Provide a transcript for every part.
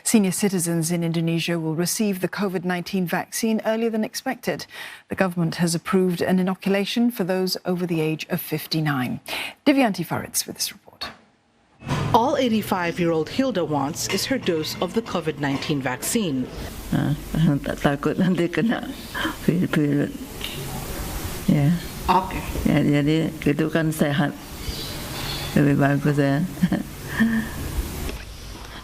Senior citizens in Indonesia will receive the COVID-19 vaccine earlier than expected. The government has approved an inoculation for those over the age of 59. Divyanti Faridz with this report. All 85-year-old Hilda wants is her dose of the COVID-19 vaccine. Takut nanti kena virus. Ya. Okay. Ya, jadi itu kan sehat. Lebih bagus ya.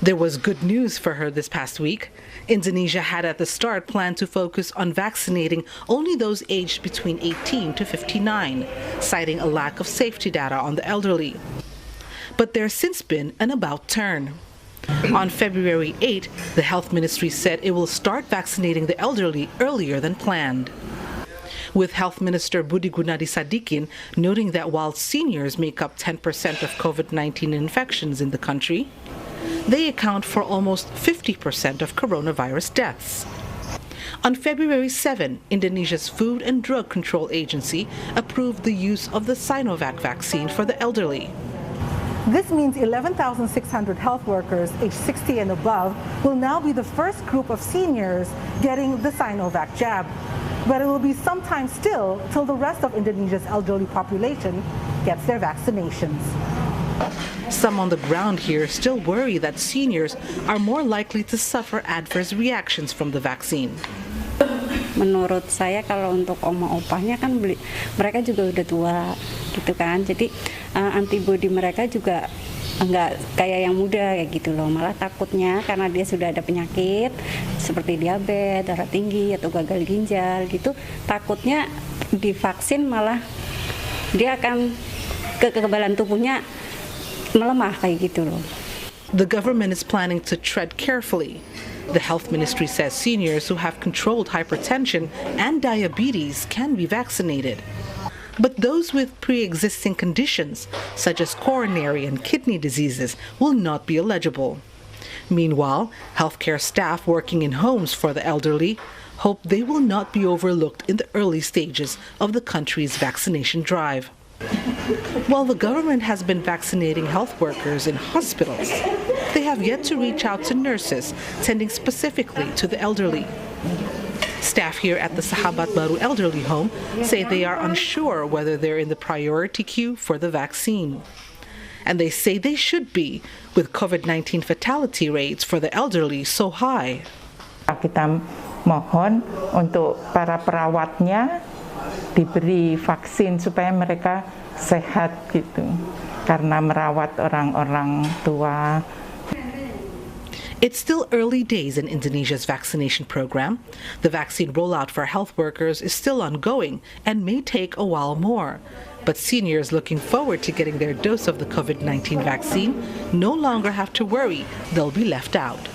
There was good news for her this past week. Indonesia had at the start planned to focus on vaccinating only those aged between 18 to 59, citing a lack of safety data on the elderly. But there's since been an about turn. On February 8, the health ministry said it will start vaccinating the elderly earlier than planned, with Health Minister Budi Gunadi Sadikin noting that while seniors make up 10% of COVID-19 infections in the country, they account for almost 50% of coronavirus deaths. On February 7, Indonesia's Food and Drug Control Agency approved the use of the Sinovac vaccine for the elderly. This means 11,600 health workers aged 60 and above will now be the first group of seniors getting the Sinovac jab. But it will be some time still till the rest of Indonesia's elderly population gets their vaccinations. Some on the ground here still worry that seniors are more likely to suffer adverse reactions from the vaccine. Menurut saya kalau untuk oma-opanya kan mereka juga udah tua gitu kan. Jadi antibodi mereka juga enggak kayak yang muda kayak gitu loh. Malah takutnya karena dia sudah ada penyakit seperti diabetes, darah tinggi atau gagal ginjal gitu, takutnya divaksin malah dia akan kekebalan tubuhnya melemah kayak gitu loh. The government is planning to tread carefully. The health ministry says seniors who have controlled hypertension and diabetes can be vaccinated. But those with pre-existing conditions, such as coronary and kidney diseases, will not be eligible. Meanwhile, healthcare staff working in homes for the elderly hope they will not be overlooked in the early stages of the country's vaccination drive. While the government has been vaccinating health workers in hospitals, they have yet to reach out to nurses tending specifically to the elderly. Staff here at the Sahabat Baru Elderly Home say they are unsure whether they're in the priority queue for the vaccine. And they say they should be, with COVID-19 fatality rates for the elderly so high. Kita mohon untuk para perawatnya diberi vaksin supaya mereka sehat gitu, karena merawat orang-orang tua. It's still early days in Indonesia's vaccination program. The vaccine rollout for health workers is still ongoing and may take a while more. But seniors looking forward to getting their dose of the COVID-19 vaccine no longer have to worry they'll be left out.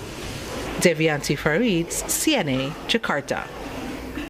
Divyanti Faridz, CNA, Jakarta.